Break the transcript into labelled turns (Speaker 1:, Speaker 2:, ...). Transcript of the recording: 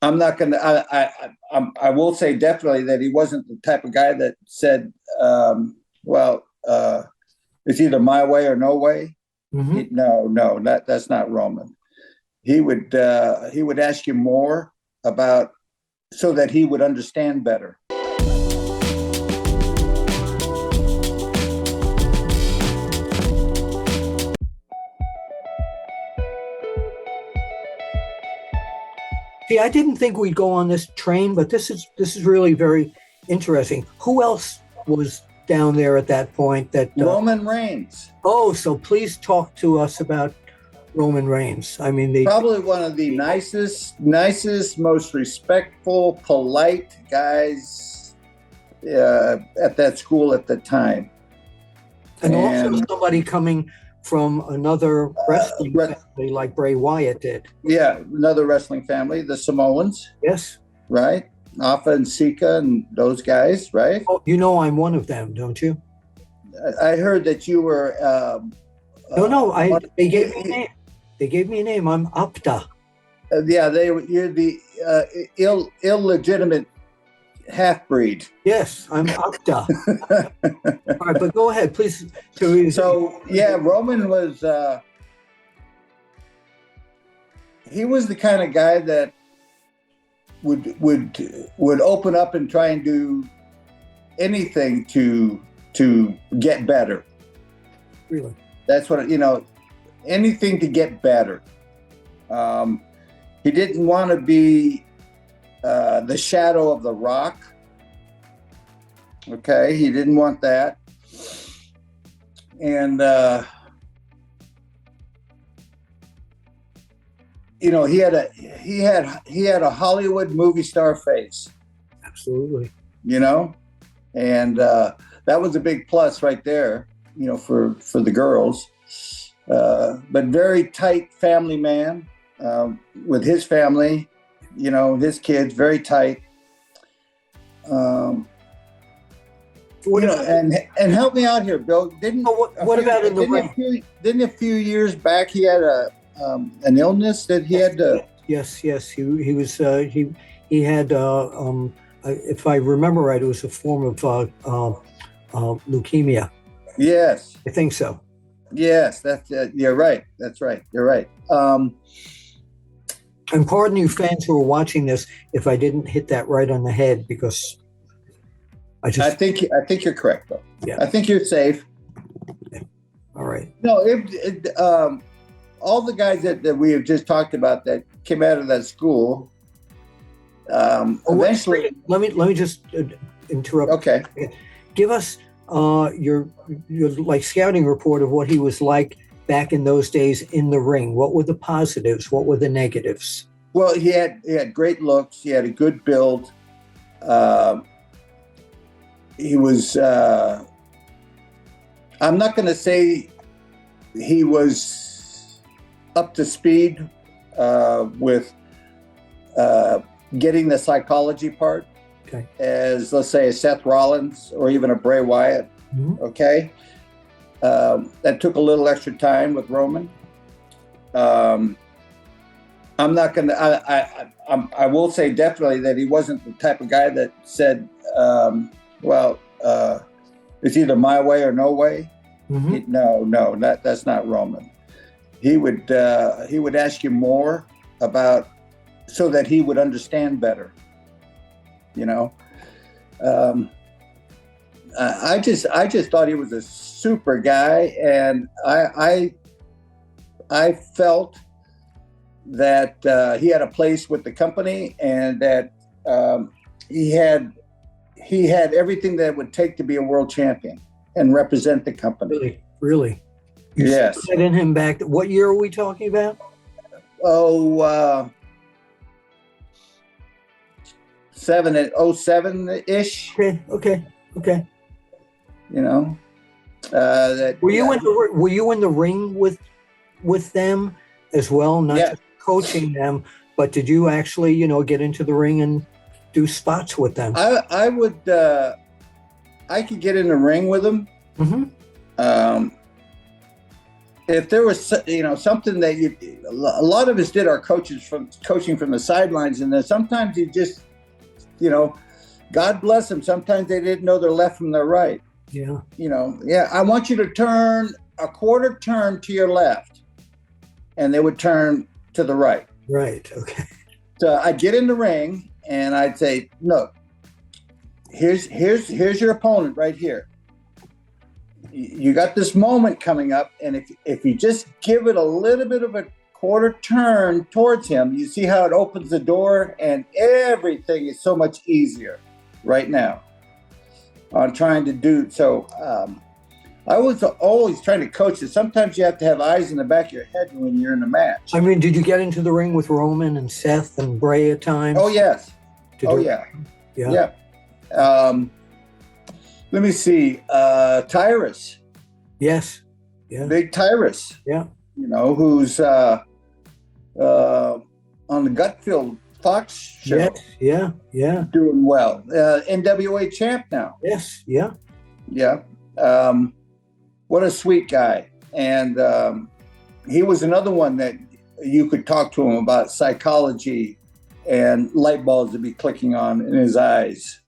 Speaker 1: I'm not going to. I will say definitely that he wasn't the type of guy that said, "Well, it's either my way or no way."
Speaker 2: Mm-hmm.
Speaker 1: No, that's not Roman. He would ask you more about so that he would understand better.
Speaker 2: See, I didn't think we'd go on this train, but this is really very interesting. Who else was down there at that point? That
Speaker 1: Roman Reigns.
Speaker 2: Oh, so please talk to us about Roman Reigns. I mean,
Speaker 1: probably one of the nicest, most respectful, polite guys at that school at the time.
Speaker 2: And also somebody coming from another wrestling family like Bray Wyatt did.
Speaker 1: Yeah, another wrestling family, the Samoans.
Speaker 2: Yes.
Speaker 1: Right? Afa and Sika and those guys, right?
Speaker 2: Oh, you know I'm one of them, don't you?
Speaker 1: I heard that you were...
Speaker 2: No, they gave me a name. They gave me a name. I'm Apter.
Speaker 1: You're the illegitimate half-breed.
Speaker 2: Yes, I'm Apter. All right, but go ahead, please.
Speaker 1: So Roman was he was the kind of guy that would open up and try and do anything to get better.
Speaker 2: Really?
Speaker 1: That's what, anything to get better. He didn't want to be the shadow of The Rock. Okay, he didn't want that. And he had a Hollywood movie star face.
Speaker 2: Absolutely.
Speaker 1: And that was a big plus right there, for the girls. But very tight family man with his family, his kids, very tight. And help me out here, Bill. Didn't a few years back he had an illness that he had to?
Speaker 2: Yes. He was he had if I remember right, it was a form of leukemia.
Speaker 1: Yes,
Speaker 2: I think so.
Speaker 1: Yes, that's you're right. That's right. You're right.
Speaker 2: And pardon you fans who are watching this if I didn't hit that right on the head, because I
Speaker 1: think you're correct, though.
Speaker 2: Yeah.
Speaker 1: I think you're safe.
Speaker 2: Yeah. All right.
Speaker 1: No, all the guys that we have just talked about that came out of that school, eventually.
Speaker 2: Let me just interrupt.
Speaker 1: Okay.
Speaker 2: Give us your like scouting report of what he was like back in those days in the ring. What were the positives? What were the negatives?
Speaker 1: Well, he had great looks. He had a good build. He was, I'm not going to say he was up to speed with getting the psychology part,
Speaker 2: okay,
Speaker 1: as, let's say, a Seth Rollins or even a Bray Wyatt,
Speaker 2: mm-hmm.
Speaker 1: Okay? That took a little extra time with Roman. I'm not going to, I will say definitely that he wasn't the type of guy that said, well, it's either my way or no way.
Speaker 2: Mm-hmm.
Speaker 1: No, that's not Roman. He would ask you more about so that he would understand better. I just thought he was a super guy, and I felt that he had a place with the company, and that he had everything that it would take to be a world champion and represent the company.
Speaker 2: Really? You
Speaker 1: yes.
Speaker 2: Saw that in him back. What year are we talking about?
Speaker 1: Oh, 07-ish.
Speaker 2: Okay.
Speaker 1: Were
Speaker 2: you in the ring with them as well? Not just coaching them, but did you actually, get into the ring and do spots with them?
Speaker 1: I would. I could get in the ring with them.
Speaker 2: Mm-hmm.
Speaker 1: if there was, something that a lot of us did our coaching from the sidelines, and then sometimes you just, God bless them. Sometimes they didn't know their left from their right.
Speaker 2: Yeah.
Speaker 1: I want you to turn a quarter turn to your left, and they would turn to the right.
Speaker 2: Right. Okay.
Speaker 1: So I'd get in the ring and I'd say, look, here's your opponent right here. You got this moment coming up, and if you just give it a little bit of a quarter turn towards him, you see how it opens the door, and everything is so much easier right now on trying to do. So I was always trying to coach it. Sometimes you have to have eyes in the back of your head when you're in a match.
Speaker 2: I mean, did you get into the ring with Roman and Seth and Bray at times?
Speaker 1: Oh, yes.
Speaker 2: Yeah.
Speaker 1: Let me see. Tyrus.
Speaker 2: Yes. Yeah.
Speaker 1: Big Tyrus.
Speaker 2: Yeah.
Speaker 1: Who's on the Gutfield Fox show.
Speaker 2: Yes. Yeah. Yeah.
Speaker 1: Doing well. NWA champ now.
Speaker 2: Yes. Yeah.
Speaker 1: Yeah. What a sweet guy. And he was another one that you could talk to him about psychology, and light bulbs would be clicking on in his eyes.